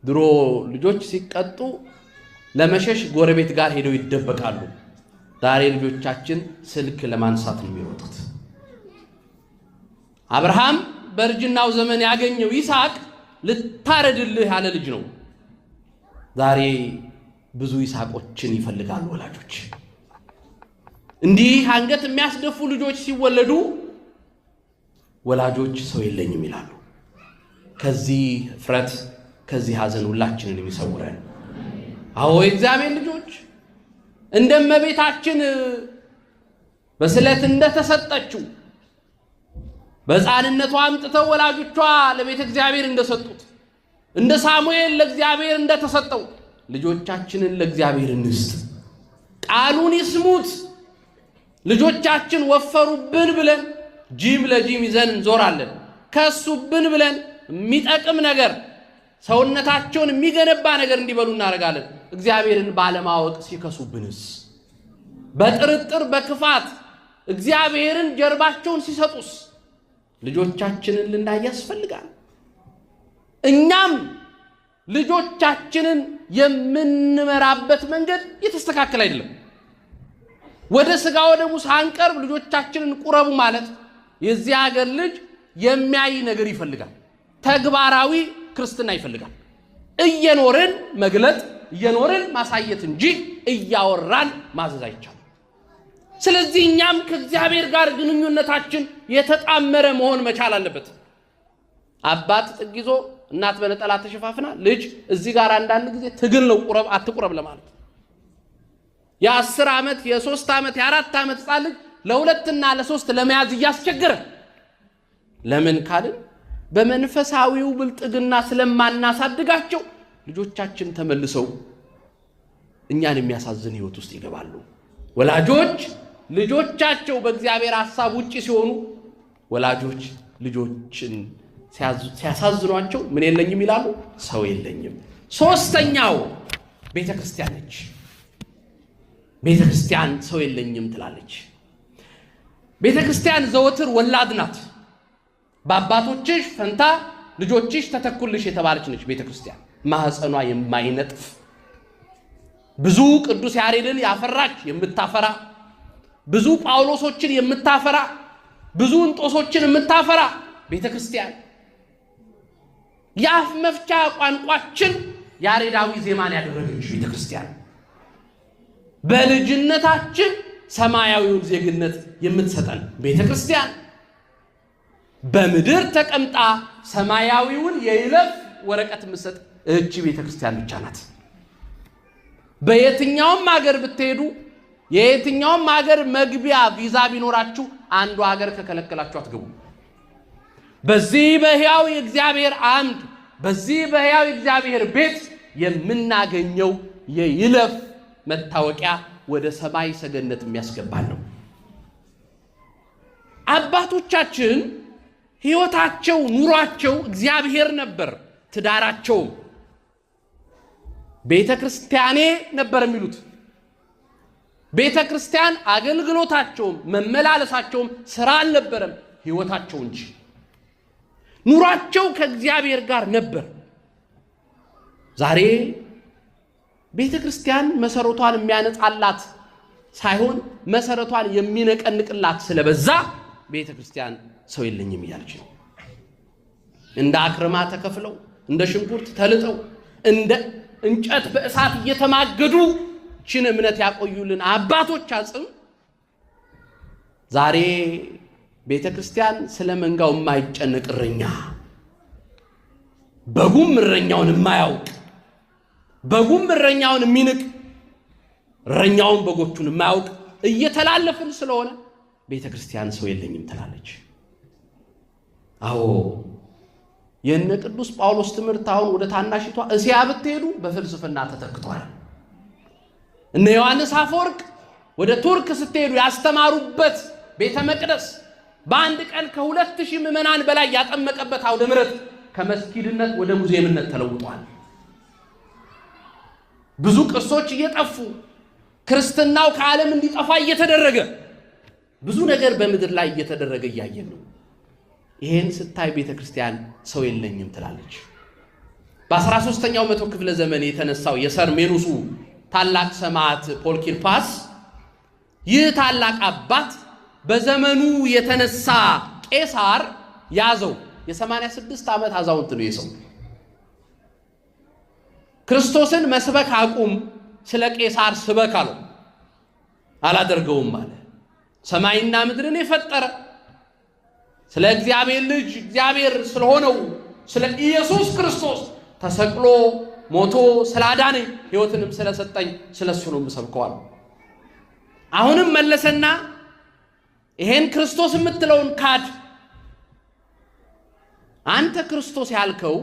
ድሮ ልጆች ሲቀጡ ለመሸሽ ጎረቤት ጋር ሄደው ይደበቃሉ። ዛሬ ልጆቻችን ስልክ ለማንሳት ነው የሚወጡት። አብርሃም በእርጅናው ዘመን ያገኘው ይስሐቅ ልታረድልህ ያለ ልጅ ነው። ዛሬ ብዙ ይስሐቆችን ይፈልጋሉ ወላጆች። እንዲህ አንገት የሚያስደፉ ልጆች ሲወለዱ ወላጆች ሰው የለኝም ይላሉ። ከዚህ እፍረት ከዚህ ሐዘን ሁላችንን የሚሰውረን። አዎ የእግዚአብሔር ልጆች እንደ እመቤታችን በስለት እንደተሰጠችው በሕፃንነቷ አምጥተው ወላጆቿ ለቤተ እግዚአብሔር እንደሰጡት እንደ ሳሙኤል ለእግዚአብሔር እንደተሰጠው ልጆቻችንን ለእግዚአብሔር እንስጥ። ቃሉን ይስሙት። ልጆቻችን ወፈሩብን ብለን ጂም ለጂም ይዘን እንዞራለን። ከሱብን ብለን የሚጠቅም ነገር ሰውነታቸውን የሚገነባ ነገር እንዲበሉ እናደርጋለን። እግዚአብሔርን ባለማወቅ ሲከሱብንስ? በጥርጥር በክፋት እግዚአብሔርን ጀርባቸውን ሲሰጡስ? ልጆቻችንን ልናይ ያስፈልጋል። እኛም ልጆቻችንን የምንመራበት መንገድ የተስተካከለ አይደለም። ወደ ሥጋ ወደሙ ሳንቀርብ ልጆቻችንን ቁረቡ ማለት የዚህ ሀገር ልጅ የሚያይ ነገር ይፈልጋል። ተግባራዊ ክርስትና ይፈልጋል። እየኖርን መግለጥ፣ እየኖርን ማሳየት እንጂ እያወራን ማዘዝ አይቻልም። ስለዚህ እኛም ከእግዚአብሔር ጋር ግንኙነታችን የተጣመረ መሆን መቻል አለበት። አባት ጥግ ይዞ እናት በነጠላ ተሸፋፍና ልጅ እዚህ ጋር አንዳንድ ጊዜ ትግል ነው ቁረብ አትቁረብ ለማለት። የ10 ዓመት የ3 ዓመት የ4 ዓመት ሕፃን ልጅ ለ2 እና ለ3 ለመያዝ እያስቸገረ ለምን ካልን በመንፈሳዊው ብልጥግና ስለማናሳድጋቸው ልጆቻችን ተመልሰው እኛን የሚያሳዝን ህይወት ውስጥ ይገባሉ። ወላጆች ልጆቻቸው በእግዚአብሔር ሐሳብ ውጪ ሲሆኑ ወላጆች ልጆችን ሲያሳዝኗቸው ምን የለኝም ይላሉ? ሰው የለኝም። ሶስተኛው ቤተክርስቲያን ነች። ቤተክርስቲያን ሰው የለኝም ትላለች። ቤተክርስቲያን ዘወትር ወላድ ናት። በአባቶችሽ ፈንታ ልጆችሽ ተተኩልሽ የተባለች ነች ቤተክርስቲያን። ማህፀኗ የማይነጥፍ ብዙ ቅዱስ ያሬድን ያፈራች የምታፈራ፣ ብዙ ጳውሎሶችን የምታፈራ፣ ብዙ እንጦሶችን የምታፈራ ቤተክርስቲያን። የአፍ መፍቻ ቋንቋችን ያሬዳዊ ዜማን ያደረገች ቤተክርስቲያን። በልጅነታችን ሰማያዊውን ዜግነት የምትሰጠን ቤተክርስቲያን በምድር ተቀምጣ ሰማያዊውን የይለፍ ወረቀት የምትሰጥ እቺ ቤተክርስቲያን ብቻ ናት። በየትኛውም ሀገር ብትሄዱ የየትኛውም ሀገር መግቢያ ቪዛ ቢኖራችሁ አንዱ ሀገር ከከለከላችሁ አትገቡ። በዚህ በሕያው የእግዚአብሔር አምድ በዚህ በሕያው የእግዚአብሔር ቤት የምናገኘው የይለፍ መታወቂያ ወደ ሰማይ ሰገነት የሚያስገባን ነው። አባቶቻችን ሕይወታቸው ኑሯቸው እግዚአብሔር ነበር። ትዳራቸው ቤተ ክርስቲያኔ ነበር የሚሉት። ቤተ ክርስቲያን አገልግሎታቸውም መመላለሳቸውም ስራ አልነበረም፣ ሕይወታቸው እንጂ። ኑሯቸው ከእግዚአብሔር ጋር ነበር። ዛሬ ቤተ ክርስቲያን መሰረቷን የሚያነጻላት ሳይሆን መሰረቷን የሚነቀንቅላት ስለበዛ ቤተ ክርስቲያን ሰው የለኝም እያለች ነው። እንደ አክርማ ተከፍለው እንደ ሽንኩርት ተልጠው እንደ እንጨት በእሳት እየተማገዱ ችን እምነት ያቆዩልን አባቶች አጽም ዛሬ ቤተ ክርስቲያን ስለ መንጋው የማይጨነቅ እረኛ፣ በጉም እረኛውን የማያውቅ፣ በጉም እረኛውን የሚንቅ፣ እረኛውን በጎቹን የማያውቅ እየተላለፍን ስለሆነ ቤተ ክርስቲያን ሰው የለኝም ትላለች። አዎ የነ ቅዱስ ጳውሎስ ትምህርት አሁን ወደ ታናሽቷ እስያ ብትሄዱ በፍልስፍና ተተክቷል። እነ ዮሐንስ አፈወርቅ ወደ ቱርክ ስትሄዱ ያስተማሩበት ቤተ መቅደስ በአንድ ቀን ከ2000 ምዕመናን በላይ ያጠመቀበት አውደ ምሕረት ከመስጊድነት ወደ ሙዚየምነት ተለውጧል። ብዙ ቅርሶች እየጠፉ ክርስትናው ከዓለም እንዲጠፋ እየተደረገ ብዙ ነገር በምድር ላይ እየተደረገ እያየን ነው። ይሄን ስታይ ቤተ ክርስቲያን ሰው የለኝም ትላለች። በ13ኛው መቶ ክፍለ ዘመን የተነሳው የሰርሜኑሱ ታላቅ ሰማዕት ፖልኪርፓስ ይህ ታላቅ አባት በዘመኑ የተነሳ ቄሳር ያዘው። የ86 ዓመት አዛውንት ነው የሰው። ክርስቶስን መስበክ አቁም፣ ስለ ቄሳር ስበክ አለው። አላደርገውም አለ። ሰማይና ምድርን የፈጠረ ስለ እግዚአብሔር ልጅ እግዚአብሔር ስለሆነው ስለ ኢየሱስ ክርስቶስ ተሰቅሎ ሞቶ ስላዳነኝ ሕይወትንም ስለሰጠኝ ስለሱ ነው የምሰብከው። አሁንም መለሰና ይሄን ክርስቶስ የምትለውን ካድ። አንተ ክርስቶስ ያልከው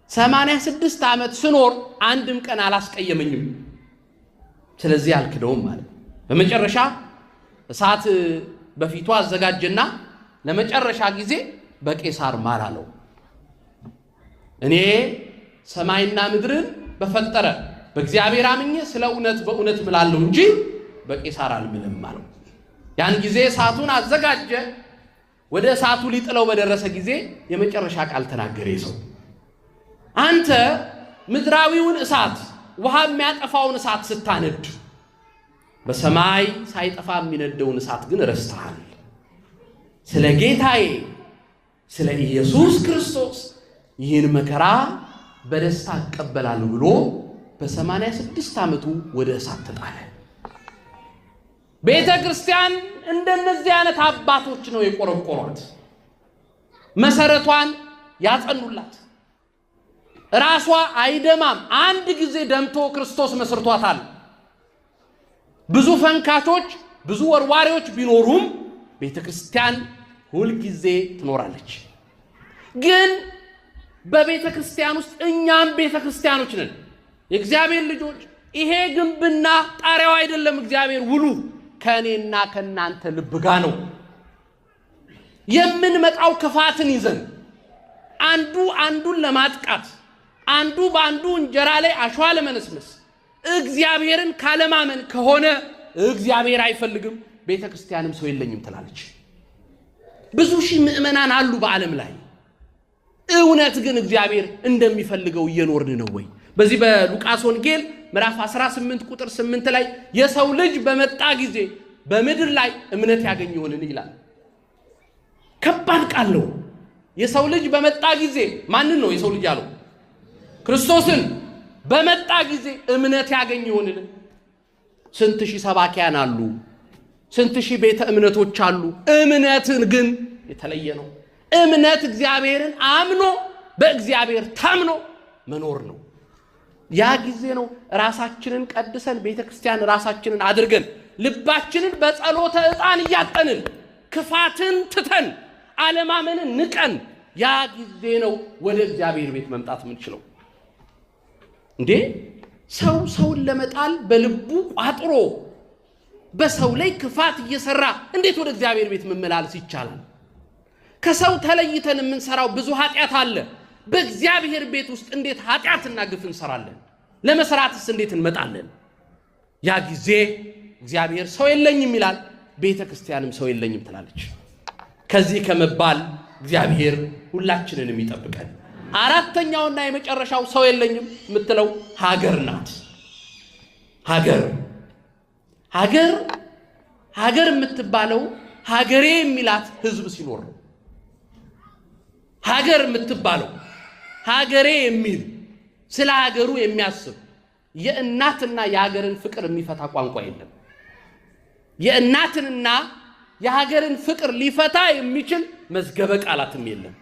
86 ዓመት ስኖር አንድም ቀን አላስቀየመኝም፣ ስለዚህ አልክደውም ማለት። በመጨረሻ እሳት በፊቱ አዘጋጀና ለመጨረሻ ጊዜ በቄሳር ማር አለው። እኔ ሰማይና ምድርን በፈጠረ በእግዚአብሔር አምኜ ስለ እውነት በእውነት እምላለሁ እንጂ በቄሳር አልምልም አለው። ያን ጊዜ እሳቱን አዘጋጀ። ወደ እሳቱ ሊጥለው በደረሰ ጊዜ የመጨረሻ ቃል ተናገረ። ሰው አንተ ምድራዊውን እሳት ውሃ የሚያጠፋውን እሳት ስታነድ በሰማይ ሳይጠፋ የሚነደውን እሳት ግን ረስተሃል። ስለ ጌታዬ ስለ ኢየሱስ ክርስቶስ ይህን መከራ በደስታ እቀበላለሁ ብሎ በ86 ዓመቱ ወደ እሳት ተጣለ። ቤተ ክርስቲያን እንደነዚህ አይነት አባቶች ነው የቆረቆሯት፣ መሰረቷን ያጸኑላት። ራሷ አይደማም። አንድ ጊዜ ደምቶ ክርስቶስ መስርቷታል። ብዙ ፈንካቾች ብዙ ወርዋሪዎች ቢኖሩም ቤተ ክርስቲያን ሁል ጊዜ ትኖራለች። ግን በቤተ ክርስቲያን ውስጥ እኛም ቤተ ክርስቲያኖች ነን፣ የእግዚአብሔር ልጆች። ይሄ ግንብና ጣሪያው አይደለም እግዚአብሔር ውሉ ከእኔና ከእናንተ ልብ ጋር ነው። የምንመጣው ክፋትን ይዘን አንዱ አንዱን ለማጥቃት አንዱ በአንዱ እንጀራ ላይ አሸዋ ለመነስነስ እግዚአብሔርን ካለማመን ከሆነ እግዚአብሔር አይፈልግም። ቤተ ክርስቲያንም ሰው የለኝም ትላለች። ብዙ ሺህ ምዕመናን አሉ በዓለም ላይ። እውነት ግን እግዚአብሔር እንደሚፈልገው እየኖርን ነው ወይ? በዚህ በሉቃስ ወንጌል ምዕራፍ 18 ቁጥር 8 ላይ የሰው ልጅ በመጣ ጊዜ በምድር ላይ እምነት ያገኝ ይሆንን ይላል። ከባድ ቃል ነው። የሰው ልጅ በመጣ ጊዜ ማንን ነው የሰው ልጅ ያለው? ክርስቶስን። በመጣ ጊዜ እምነት ያገኝ ይሆንን? ስንት ሺህ ሰባኪያን አሉ፣ ስንት ሺህ ቤተ እምነቶች አሉ። እምነትን ግን የተለየ ነው። እምነት እግዚአብሔርን አምኖ በእግዚአብሔር ታምኖ መኖር ነው። ያ ጊዜ ነው ራሳችንን ቀድሰን ቤተክርስቲያን ራሳችንን አድርገን ልባችንን በጸሎተ ዕጣን እያጠንን ክፋትን ትተን ዓለማመንን ንቀን ያ ጊዜ ነው ወደ እግዚአብሔር ቤት መምጣት የምንችለው። እንዴ ሰውን ለመጣል በልቡ ቋጥሮ በሰው ላይ ክፋት እየሰራ እንዴት ወደ እግዚአብሔር ቤት መመላለስ ይቻላል? ከሰው ተለይተን የምንሰራው ብዙ ኃጢአት አለ። በእግዚአብሔር ቤት ውስጥ እንዴት ኃጢአትና ግፍ እንሰራለን? ለመስራትስ እንዴት እንመጣለን? ያ ጊዜ እግዚአብሔር ሰው የለኝም ይላል፣ ቤተ ክርስቲያንም ሰው የለኝም ትላለች። ከዚህ ከመባል እግዚአብሔር ሁላችንንም ይጠብቀን። አራተኛውና የመጨረሻው ሰው የለኝም የምትለው ሀገር ናት። ሀገር የምትባለው ሀገሬ የሚላት ህዝብ ሲኖር ነው። ሀገር የምትባለው ሀገሬ የሚል ስለ ሀገሩ የሚያስብ የእናትና የሀገርን ፍቅር የሚፈታ ቋንቋ የለም። የእናትንና የሀገርን ፍቅር ሊፈታ የሚችል መዝገበ ቃላትም የለም።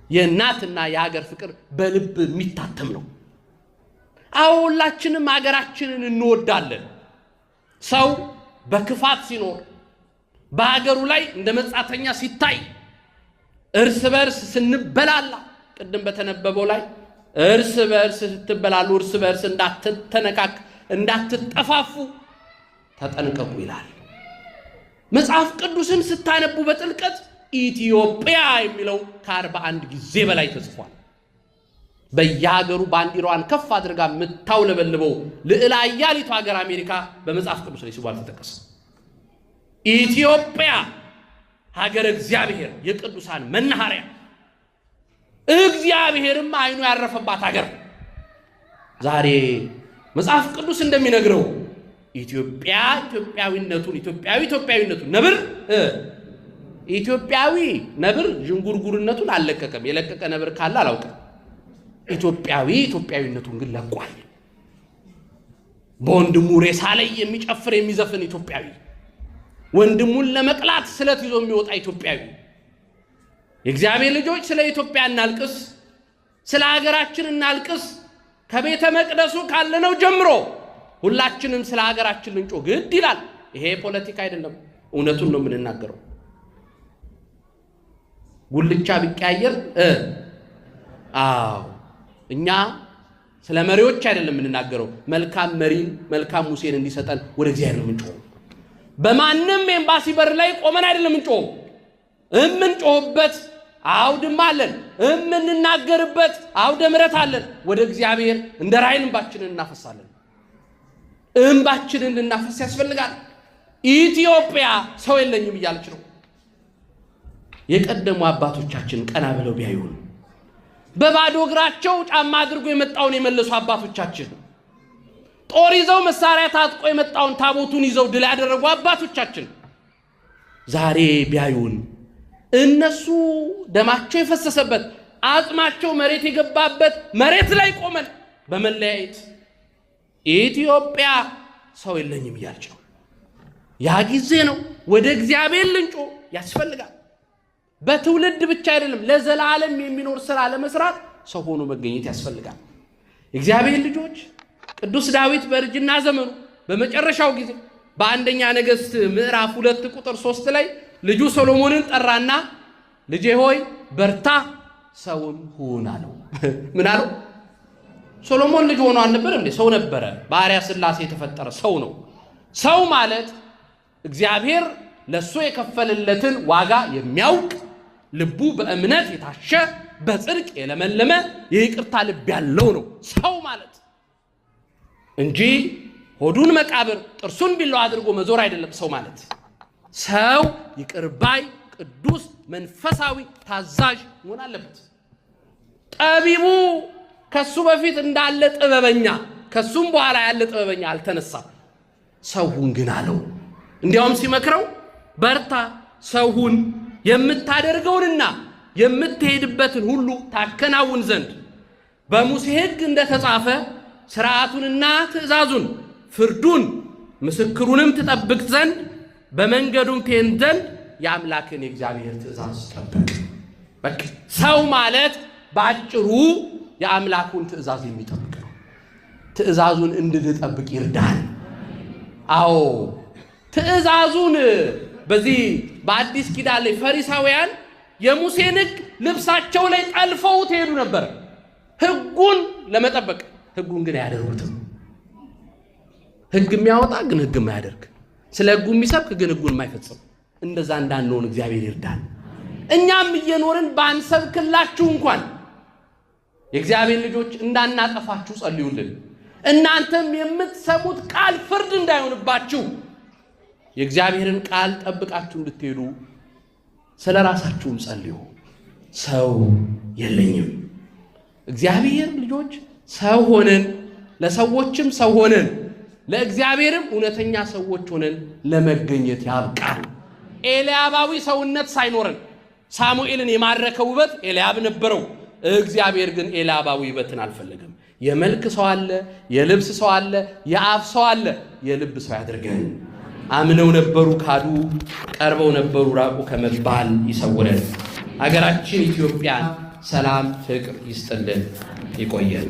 የእናትና የሀገር ፍቅር በልብ የሚታተም ነው። ሁላችንም ሀገራችንን እንወዳለን። ሰው በክፋት ሲኖር በሀገሩ ላይ እንደ መጻተኛ ሲታይ እርስ በርስ ስንበላላ ቅድም በተነበበው ላይ እርስ በርስ ስትበላሉ እርስ በርስ እንዳትጠፋፉ ተጠንቀቁ ይላል። መጽሐፍ ቅዱስን ስታነቡ በጥልቀት ኢትዮጵያ የሚለው ከ41 ጊዜ በላይ ተጽፏል። በየሀገሩ ባንዲራዋን ከፍ አድርጋ የምታውለበልበው ልዕለ ኃያሊቱ ሀገር አሜሪካ በመጽሐፍ ቅዱስ ላይ ስሟ አልተጠቀሰም። ኢትዮጵያ ሀገር እግዚአብሔር የቅዱሳን መናኸሪያ እግዚአብሔርም አይኑ ያረፈባት ሀገር። ዛሬ መጽሐፍ ቅዱስ እንደሚነግረው ኢትዮጵያዊነቱን ኢትዮጵያዊ ነብር ዥንጉርጉርነቱን አልለቀቀም። የለቀቀ ነብር ካለ አላውቅም። ኢትዮጵያዊነቱን ግን ለቋል። በወንድሙ ሬሳ ላይ የሚጨፍር የሚዘፍን ኢትዮጵያዊ፣ ወንድሙን ለመቅላት ስለት ይዞ የሚወጣ ኢትዮጵያዊ። የእግዚአብሔር ልጆች ስለ ኢትዮጵያ እናልቅስ፣ ስለ ሀገራችን እናልቅስ። ከቤተ መቅደሱ ካለነው ጀምሮ ሁላችንም ስለ ሀገራችን ልንጮ ግድ ይላል። ይሄ ፖለቲካ አይደለም፣ እውነቱን ነው የምንናገረው። ጉልቻ ቢቀያየር እኛ ስለ መሪዎች አይደለም የምንናገረው። መልካም መሪን መልካም ሙሴን እንዲሰጠን ወደ እግዚአብሔር ነው የምንጮኸው። በማንም ኤምባሲ በር ላይ ቆመን አይደለም የምንጮኸው። የምንጮህበት አውድማ አለን፣ የምንናገርበት አውደ ምሕረት አለን። ወደ እግዚአብሔር እንደ ራእይ እንባችንን እናፈሳለን። እንባችንን ልናፈስ ያስፈልጋል። ኢትዮጵያ ሰው የለኝም እያለች ነው። የቀደሙ አባቶቻችን ቀና ብለው ቢያዩን፣ በባዶ እግራቸው ጫማ አድርጎ የመጣውን የመለሱ አባቶቻችን፣ ጦር ይዘው መሳሪያ ታጥቆ የመጣውን ታቦቱን ይዘው ድል ያደረጉ አባቶቻችን ዛሬ ቢያዩን፣ እነሱ ደማቸው የፈሰሰበት አጽማቸው መሬት የገባበት መሬት ላይ ቆመን በመለያየት ኢትዮጵያ ሰው የለኝም እያለች ነው። ያ ጊዜ ነው ወደ እግዚአብሔር ልንጮ ያስፈልጋል። በትውልድ ብቻ አይደለም፣ ለዘላለም የሚኖር ስራ ለመስራት ሰው ሆኖ መገኘት ያስፈልጋል። የእግዚአብሔር ልጆች ቅዱስ ዳዊት በእርጅና ዘመኑ በመጨረሻው ጊዜ በአንደኛ ነገሥት ምዕራፍ 2 ቁጥር 3 ላይ ልጁ ሰሎሞንን ጠራና ልጄ ሆይ በርታ ሰውም ሁን አለው። ምን አለው? ሰሎሞን ልጅ ሆኖ አልነበር እንዴ? ሰው ነበረ። ባሪያ ሥላሴ የተፈጠረ ሰው ነው። ሰው ማለት እግዚአብሔር ለሱ የከፈለለትን ዋጋ የሚያውቅ ልቡ በእምነት የታሸ በጽድቅ የለመለመ የይቅርታ ልብ ያለው ነው ሰው ማለት እንጂ ሆዱን መቃብር ጥርሱን ቢላዋ አድርጎ መዞር አይደለም ሰው ማለት። ሰው ይቅርባይ፣ ቅዱስ፣ መንፈሳዊ፣ ታዛዥ መሆን አለበት። ጠቢቡ ከሱ በፊት እንዳለ ጥበበኛ ከሱም በኋላ ያለ ጥበበኛ አልተነሳም። ሰውን ግን አለው። እንዲያውም ሲመክረው በርታ ሰውን የምታደርገውንና የምትሄድበትን ሁሉ ታከናውን ዘንድ በሙሴ ሕግ እንደተጻፈ ሥርዓቱንና ትእዛዙን ፍርዱን ምስክሩንም ትጠብቅ ዘንድ በመንገዱም ትሄድ ዘንድ የአምላክን የእግዚአብሔር ትእዛዝ ጠብቅ። በቃ ሰው ማለት ባጭሩ የአምላኩን ትእዛዝ የሚጠብቅ ነው። ትእዛዙን እንድንጠብቅ ይርዳን። አዎ ትእዛዙን በዚህ በአዲስ ኪዳን ላይ ፈሪሳውያን የሙሴን ሕግ ልብሳቸው ላይ ጠልፈው ትሄዱ ነበር ሕጉን ለመጠበቅ። ሕጉን ግን አያደርጉትም። ሕግ የሚያወጣ ግን ሕግ የማያደርግ፣ ስለ ሕጉ የሚሰብክ ግን ሕጉን የማይፈጽም። እንደዛ እንዳንሆን እግዚአብሔር ይርዳን። እኛም እየኖርን ባንሰብክላችሁ እንኳን የእግዚአብሔር ልጆች እንዳናጠፋችሁ ጸልዩልን። እናንተም የምትሰሙት ቃል ፍርድ እንዳይሆንባችሁ የእግዚአብሔርን ቃል ጠብቃችሁ እንድትሄዱ ስለ ራሳችሁም ጸልዩ። ሰው የለኝም። እግዚአብሔር ልጆች ሰው ሆነን ለሰዎችም ሰው ሆነን ለእግዚአብሔርም እውነተኛ ሰዎች ሆነን ለመገኘት ያብቃል። ኤልያባዊ ሰውነት ሳይኖረን ሳሙኤልን የማረከው ውበት ኤልያብ ነበረው። እግዚአብሔር ግን ኤልያባዊ ውበትን አልፈለገም። የመልክ ሰው አለ፣ የልብስ ሰው አለ፣ የአፍ ሰው አለ። የልብ ሰው ያድርገን። አምነው ነበሩ ካዱ፣ ቀርበው ነበሩ ራቁ ከመባል ይሰውረን። ሀገራችን ኢትዮጵያ ሰላም ፍቅር ይስጥልን፣ ይቆየን።